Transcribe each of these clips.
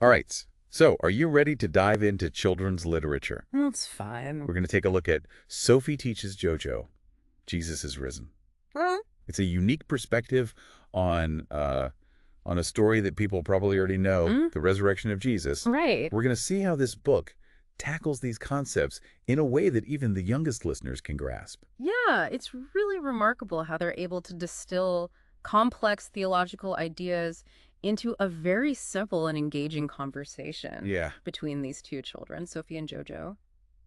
All right. So, are you ready to dive into children's literature? That's fine. We're going to take a look at Sophie Teaches JoJo Jesus is Risen. Well, It's a unique perspective on a story that people probably already know, the resurrection of Jesus. right. We're going to see how this book tackles these concepts in a way that even the youngest listeners can grasp. Yeah, it's really remarkable how they're able to distill complex theological ideas into a very simple and engaging conversation Yeah. between these two children, Sophie and JoJo.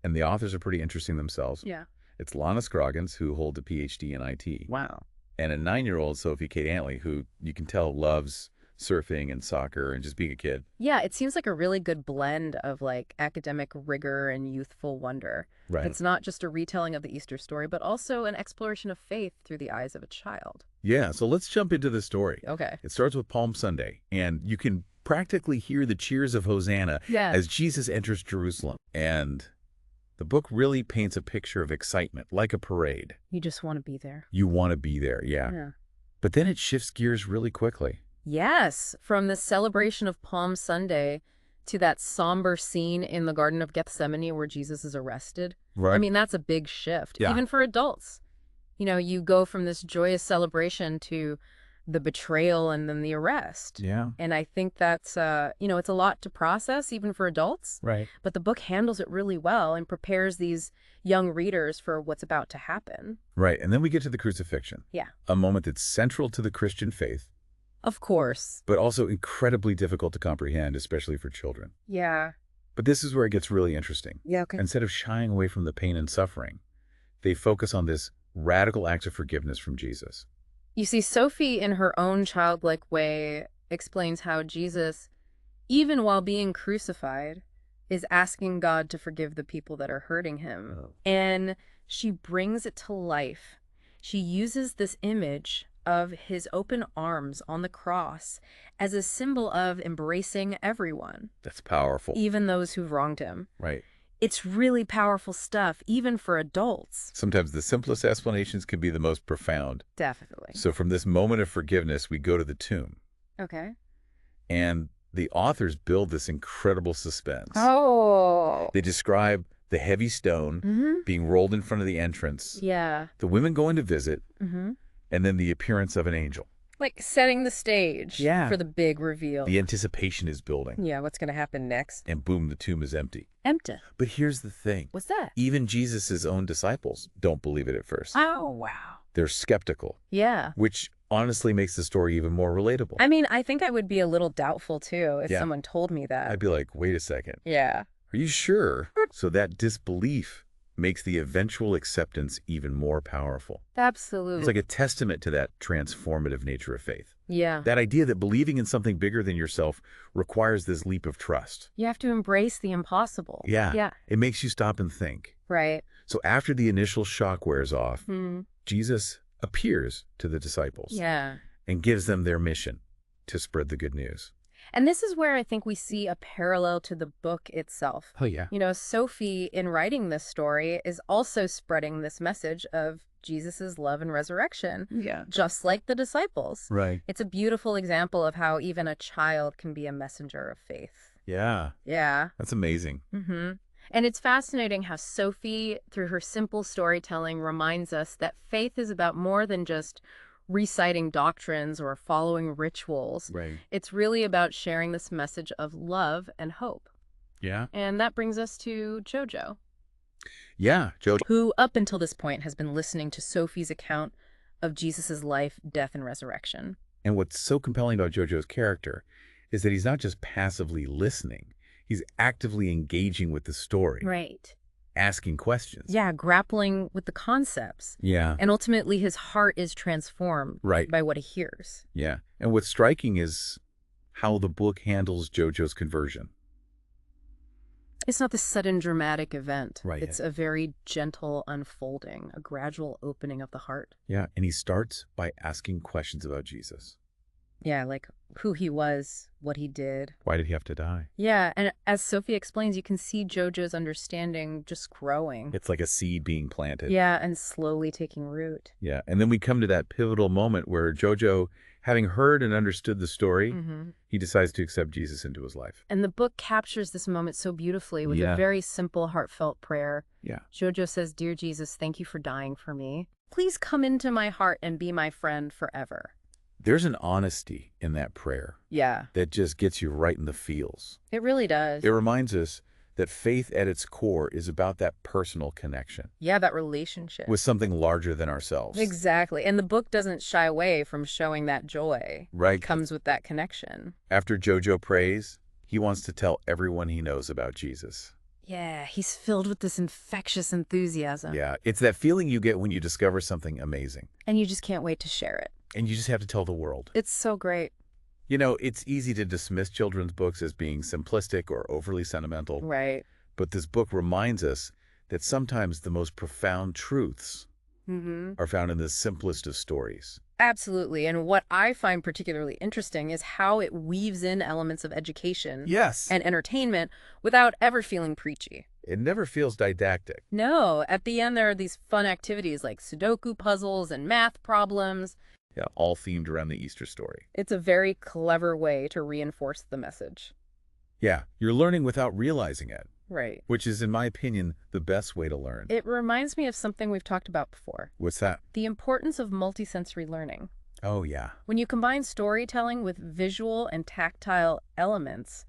And the authors are pretty interesting themselves. Yeah. It's Lana Scroggins, who holds a PhD in IT. Wow. And a 9-year-old Sophie Kate Antley, who you can tell loves surfing and soccer and just being a kid. Yeah, it seems like a really good blend of like academic rigor and youthful wonder. Right. It's not just a retelling of the Easter story, but also an exploration of faith through the eyes of a child. Yeah, so let's jump into the story. Okay. It starts with Palm Sunday, and you can practically hear the cheers of Hosanna Yeah. as Jesus enters Jerusalem. And the book really paints a picture of excitement, like a parade. You just want to be there. You want to be there, yeah. Yeah. But then it shifts gears really quickly. Yes, from the celebration of Palm Sunday to that somber scene in the Garden of Gethsemane where Jesus is arrested. Right. I mean, that's a big shift, Yeah. even for adults. You know, you go from this joyous celebration to the betrayal and then the arrest. Yeah. And I think that's, it's a lot to process, even for adults. Right. But the book handles it really well and prepares these young readers for what's about to happen. Right. And then we get to the crucifixion. Yeah. A moment that's central to the Christian faith, Of course. but also incredibly difficult to comprehend, especially for children. Yeah. But this is where it gets really interesting. Yeah, okay. Instead of shying away from the pain and suffering, they focus on this radical act of forgiveness from Jesus. You see, Sophie, in her own childlike way, explains how Jesus, even while being crucified, is asking God to forgive the people that are hurting him. Oh. And she brings it to life. She uses this image of his open arms on the cross as a symbol of embracing everyone, That's powerful. even those who've wronged him. Right. It's really powerful stuff, even for adults. Sometimes the simplest explanations can be the most profound. Definitely. So from this moment of forgiveness, we go to the tomb. Okay. And the authors build this incredible suspense. Oh. They describe the heavy stone Mm-hmm. being rolled in front of the entrance, Yeah. the women going to visit, Mm-hmm. and then the appearance of an angel. Like setting the stage Yeah. for the big reveal. The anticipation is building. Yeah, what's going to happen next? And boom, the tomb is empty. Empty. But here's the thing. What's that? Even Jesus' own disciples don't believe it at first. Oh, wow. They're skeptical, Yeah. which honestly makes the story even more relatable. I mean, I think I would be a little doubtful, too, if Yeah. someone told me that. I'd be like, wait a second. Yeah. Are you sure? So that disbelief makes the eventual acceptance even more powerful. Absolutely. It's like a testament to that transformative nature of faith. Yeah. That idea that believing in something bigger than yourself requires this leap of trust. You have to embrace the impossible. Yeah. Yeah. It makes you stop and think. Right. So after the initial shock wears off, Hmm. Jesus appears to the disciples Yeah. and gives them their mission to spread the good news. And this is where I think we see a parallel to the book itself. Oh, yeah. You know, Sophie, in writing this story, is also spreading this message of Jesus's love and resurrection, Yeah. just like the disciples. Right. It's a beautiful example of how even a child can be a messenger of faith. Yeah. Yeah. That's amazing. Mm-hmm. And it's fascinating how Sophie, through her simple storytelling, reminds us that faith is about more than just reciting doctrines or following rituals. Right. It's really about sharing this message of love and hope. Yeah. And that brings us to JoJo, Yeah. JoJo. who up until this point has been listening to Sophie's account of Jesus's life, death, and resurrection. And what's so compelling about JoJo's character is that he's not just passively listening. He's actively engaging with the story, Right. asking questions. Yeah, grappling with the concepts. Yeah. And ultimately, his heart is transformed Right. by what he hears. Yeah. And what's striking is how the book handles JoJo's conversion. It's not this sudden dramatic event. Right. It's a very gentle unfolding, a gradual opening of the heart. Yeah. And he starts by asking questions about Jesus. Yeah, like who he was, what he did. Why did he have to die? Yeah, and as Sophie explains, you can see JoJo's understanding just growing. It's like a seed being planted. Yeah, and slowly taking root. Yeah. And then we come to that pivotal moment where JoJo Having heard and understood the story, Mm-hmm. he decides to accept Jesus into his life. And the book captures this moment so beautifully with a very simple, heartfelt prayer. Yeah. JoJo says, "Dear Jesus, thank you for dying for me. Please come into my heart and be my friend forever." There's an honesty in that prayer Yeah, that just gets you right in the feels. it really does. It reminds us that faith at its core is about that personal connection Yeah, that relationship. with something larger than ourselves. Exactly. And the book doesn't shy away from showing that joy Right. comes with that connection. After JoJo prays, he wants to tell everyone he knows about Jesus. Yeah, he's filled with this infectious enthusiasm. Yeah, it's that feeling you get when you discover something amazing. And you just can't wait to share it. And you just have to tell the world. It's so great. You know, it's easy to dismiss children's books as being simplistic or overly sentimental. Right. But this book reminds us that sometimes the most profound truths Mm-hmm. are found in the simplest of stories. Absolutely. And what I find particularly interesting is how it weaves in elements of education Yes. and entertainment without ever feeling preachy. It never feels didactic. No, at the end there are these fun activities like Sudoku puzzles and math problems. Yeah, all themed around the Easter story. It's a very clever way to reinforce the message. Yeah, you're learning without realizing it, Right. which is, in my opinion, the best way to learn. It reminds me of something we've talked about before, What's that? the importance of multisensory learning. Oh, yeah. When you combine storytelling with visual and tactile elements,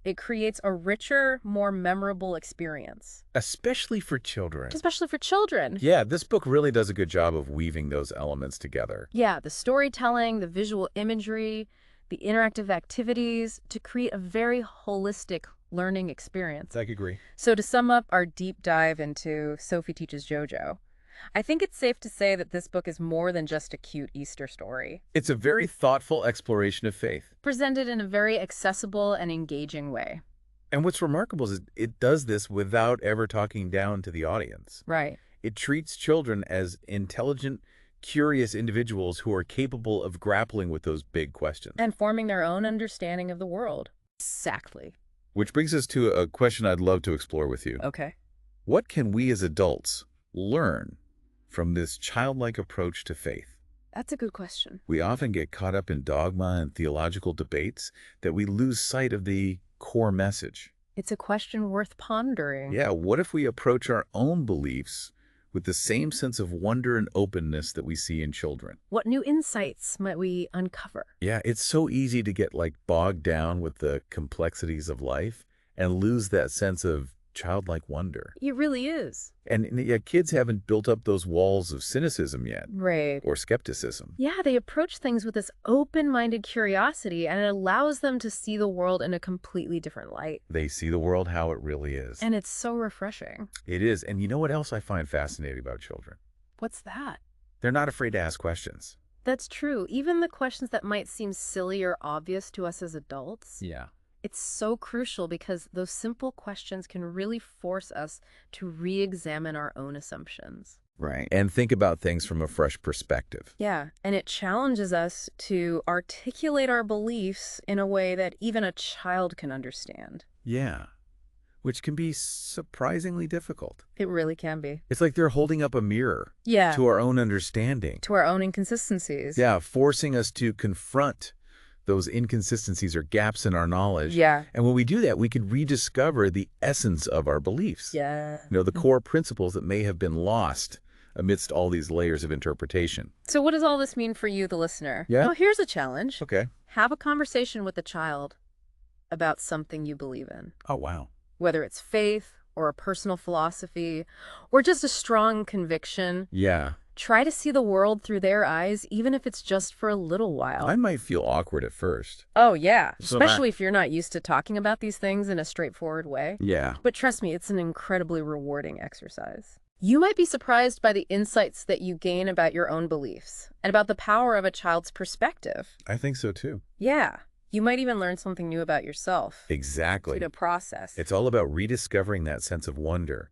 it creates a richer, more memorable experience. Especially for children. Especially for children. Yeah, this book really does a good job of weaving those elements together. Yeah, the storytelling, the visual imagery, the interactive activities to create a very holistic learning experience. I agree. So to sum up our deep dive into Sophie Teaches JoJo, I think it's safe to say that this book is more than just a cute Easter story, It's a very thoughtful exploration of faith. presented in a very accessible and engaging way. And what's remarkable is it does this without ever talking down to the audience. Right. It treats children as intelligent, curious individuals who are capable of grappling with those big questions. And forming their own understanding of the world. Exactly. Which brings us to a question I'd love to explore with you. Okay. What can we as adults learn from this childlike approach to faith? That's a good question. We often get caught up in dogma and theological debates that we lose sight of the core message. It's a question worth pondering. Yeah, what if we approach our own beliefs with the same sense of wonder and openness that we see in children? What new insights might we uncover? Yeah, it's so easy to get bogged down with the complexities of life and lose that sense of childlike wonder. It really is. And yeah, kids haven't built up those walls of cynicism yet Right. or skepticism. Yeah, they approach things with this open-minded curiosity, and it allows them to see the world in a completely different light. They see the world how it really is. And it's so refreshing. It is. And you know what else I find fascinating about children? What's that? They're not afraid to ask questions. That's true. Even the questions that might seem silly or obvious to us as adults. Yeah. It's so crucial because those simple questions can really force us to re-examine our own assumptions. Right. And think about things from a fresh perspective. Yeah, and it challenges us to articulate our beliefs in a way that even a child can understand. Yeah. Which can be surprisingly difficult. It really can be. It's like they're holding up a mirror Yeah, to our own understanding. to our own inconsistencies. Yeah, forcing us to confront those inconsistencies or gaps in our knowledge. Yeah. And when we do that, we can rediscover the essence of our beliefs. Yeah. You know, the core principles that may have been lost amidst all these layers of interpretation. So what does all this mean for you, the listener? Yeah. Well, here's a challenge. Okay. Have a conversation with a child about something you believe in, Oh, wow. whether it's faith or a personal philosophy or just a strong conviction. Yeah. Try to see the world through their eyes, even if it's just for a little while. I might feel awkward at first. Oh, yeah. So Especially if you're not used to talking about these things in a straightforward way. Yeah. But trust me, it's an incredibly rewarding exercise. You might be surprised by the insights that you gain about your own beliefs and about the power of a child's perspective. I think so too. Yeah. You might even learn something new about yourself. Exactly. To process. It's all about rediscovering that sense of wonder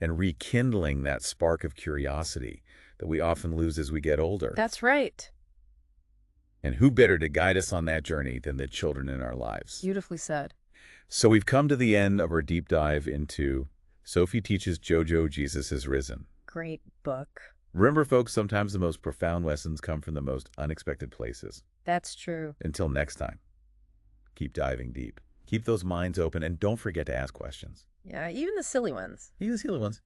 and rekindling that spark of curiosity that we often lose as we get older. That's right. And who better to guide us on that journey than the children in our lives? Beautifully said. So we've come to the end of our deep dive into Sophie Teaches JoJo Jesus is Risen. Great book. Remember, folks, sometimes the most profound lessons come from the most unexpected places. That's true. Until next time, keep diving deep. Keep those minds open, and don't forget to ask questions. Yeah, even the silly ones. Even the silly ones.